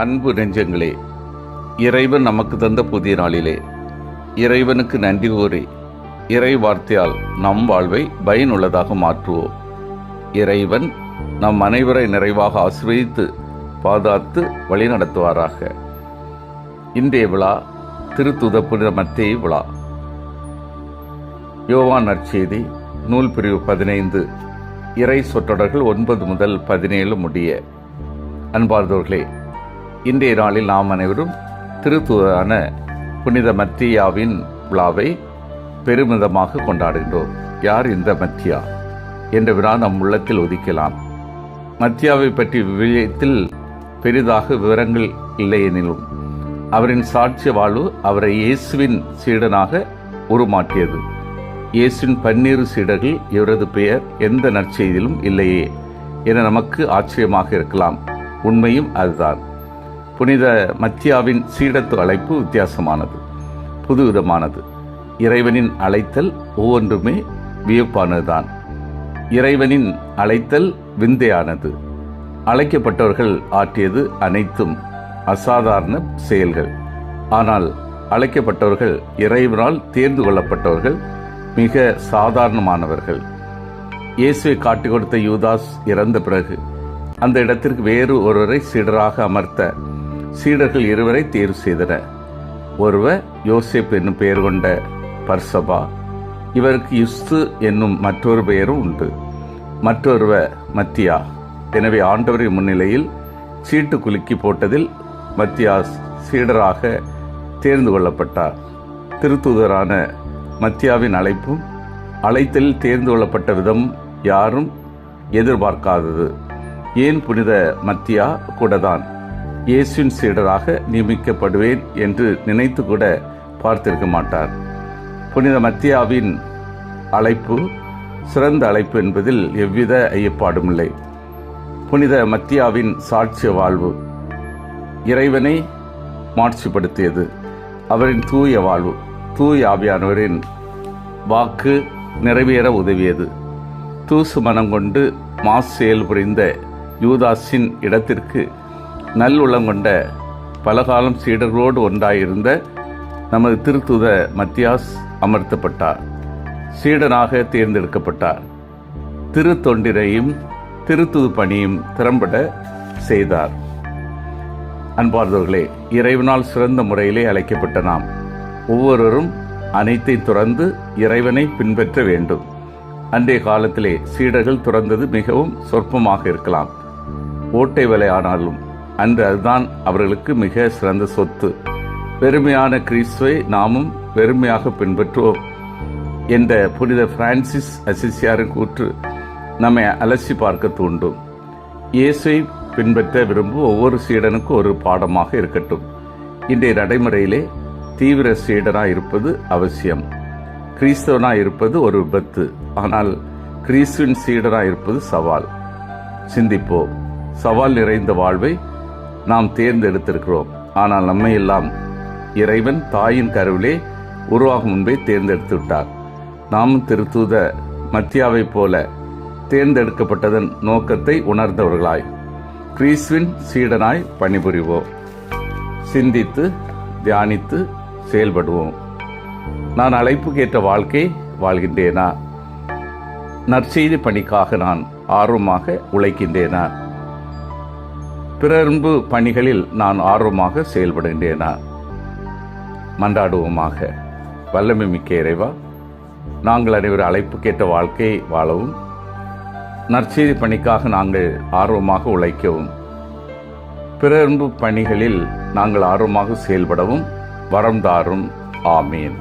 அன்பு நெஞ்சங்களே, இறைவன் நமக்கு தந்த புதிய நாளிலே இறைவனுக்கு நன்றி கூறி இறை வார்த்தையால் நம் வாழ்வை பயனுள்ளதாக மாற்றுவோம். இறைவன் நம் அனைவரை நிறைவாக ஆசீர்வதித்து பாதுகாத்து வழிநடத்துவாராக. இன்றைய விழா திருத்தூதர் புனித மத்தேயு விழா. யோவான் நற்செய்தி நூல் பிரிவு 15 இறை சொற்றொடர்கள் 9 முதல் 17 முடிய. அன்பார்ந்தவர்களே, இன்றைய நாளில் நாம் அனைவரும் திருத்தூதரான புனித மத்தியாவின் விழாவை பெருமிதமாக கொண்டாடுகின்றோம். யார் இந்த மத்தியா என்ற விழா நம் உள்ளத்தில் உதிக்கலாம். மத்தியாவை பற்றி விவிலியத்தில் பெரிதாக விவரங்கள் இல்லையெனிலும் அவரின் சாட்சிய வாழ்வு அவரை இயேசுவின் சீடனாக உருமாற்றியது. இயேசுவின் 12 சீடர்கள் இவரது பெயர் எந்த நற்செய்தியிலும் இல்லையே என நமக்கு ஆச்சரியமாக இருக்கலாம். உண்மையும் அதுதான். புனித மத்தியாவின் சீடத்து அழைப்பு வித்தியாசமானது, புதுவிதமானது. இறைவனின் அழைத்தல் ஒவ்வொன்றுமே வியப்பானதுதான். இறைவனின் அழைத்தல் விந்தையானது. அழைக்கப்பட்டவர்கள் ஆற்றியது அனைத்தும் அசாதாரண செயல்கள். ஆனால் அழைக்கப்பட்டவர்கள், இறைவனால் தேர்ந்து கொள்ளப்பட்டவர்கள், மிக சாதாரணமானவர்கள். இயேசுவை காட்டிக் கொடுத்த யூதாஸ் இறந்த பிறகு அந்த இடத்திற்கு வேறு ஒருவரை சீடராக அமர்த்த சீடர்கள் 2 தேர்வு செய்தனர். ஒருவர் யோசேப் என்னும் பெயர் கொண்ட பர்சபா, இவருக்கு யுஸ்து என்னும் மற்றொரு பெயரும் உண்டு. மற்றொருவர் மத்தியா. எனவே ஆண்டவரின் முன்னிலையில் சீட்டு குலுக்கி போட்டதில் மத்தியாஸ் சீடராக தேர்ந்து கொள்ளப்பட்டார். திருத்தூதரான மத்தியாவின் அழைப்பும் அழைத்தலில் தேர்ந்து கொள்ளப்பட்ட விதம் யாரும் எதிர்பார்க்காதது. ஏன் புனித மத்தியா கூடதான் இயேசுவின் சீடராக நியமிக்கப்படுவேன் என்று நினைத்து கூட பார்த்திருக்க மாட்டார். புனித மத்தியாவின் அழைப்பு சிறந்த அழைப்பு என்பதில் எவ்வித ஐயப்பாடும் இல்லை. புனித மத்தியாவின் சாட்சிய வாழ்வு இறைவனை மாட்சிப்படுத்தியது. அவரின் தூய வாழ்வு தூய ஆவியானவரின் வாக்கு நிறைவேற உதவியது. தூசு மனம் கொண்டு மாசு செயல் புரிந்த யூதாஸின் இடத்திற்கு நல்லுள்ளம் கொண்ட பலகாலம் சீடர்களோடு ஒன்றாயிருந்த நமது திருத்தூத மத்தியாஸ் அமர்த்தப்பட்டார். சீடனாக தேர்ந்தெடுக்கப்பட்டார். திருத்தொண்டினையும் திருத்துது பணியும் திறம்பட செய்தார். அன்பார்ந்தவர்களே, இறைவனால் சிறந்த முறையிலே அழைக்கப்பட்ட நாம் ஒவ்வொருவரும் அனைத்தை துறந்து இறைவனை பின்பற்ற வேண்டும். அன்றைய காலத்திலே சீடர்கள் துறந்தது மிகவும் சொற்பமாக இருக்கலாம். ஓட்டை விலையானாலும் அன்று அதுதான் அவர்களுக்கு மிக சிறந்த சொத்து. வெறுமையான கிறிஸ்துவை நாமும் வெறுமையாக பின்பற்றுவோம் என்ற புனித பிரான்சிஸ் அசிசியாரின் கூற்று நம்மை அலசி பார்க்க தூண்டும். இயேசுவை பின்பற்ற விரும்பும் ஒவ்வொரு சீடனுக்கும் ஒரு பாடமாக இருக்கட்டும். இன்றைய நடைமுறையிலே தீவிர சீடனாய் இருப்பது அவசியம். கிறிஸ்தவனாய் இருப்பது ஒரு விபத்து. ஆனால் கிறிஸ்துவின் சீடனாய் இருப்பது சவால். சிந்திப்போம். சவால் நிறைந்த வாழ்வை நாம் தேர்ந்தெடுத்திருக்கிறோம். ஆனால் நம்மை எல்லாம் இறைவன் தாயின் கருவிலே உருவாகும் முன்பே தேர்ந்தெடுத்து விட்டார். நாமும் திருத்தூத மத்தியாவை போல தேர்ந்தெடுக்கப்பட்டதன் நோக்கத்தை உணர்ந்தவர்களாய் கிறிஸ்துவின் சீடனாய் பணிபுரிவோம். சிந்தித்து தியானித்து செயல்படுவோம். நான் அழைப்புக்கேற்ற வாழ்க்கை வாழ்கின்றேனா? நற்செய்தி பணிக்காக நான் ஆர்வமாக உழைக்கின்றேனா? பிறர்பு பணிகளில் நான் ஆர்வமாக செயல்படுகின்றேனா? மன்றாடுவோமாக. வல்லமை மிக்க இறைவா, நாங்கள் அனைவரும் அழைப்புக்கேற்ற வாழ்க்கையை வாழவும், நற்செய்தி பணிக்காக நாங்கள் ஆர்வமாக உழைக்கவும், பிறர்பு பணிகளில் நாங்கள் ஆர்வமாக செயல்படவும் வரம் தாரும். ஆமீன்.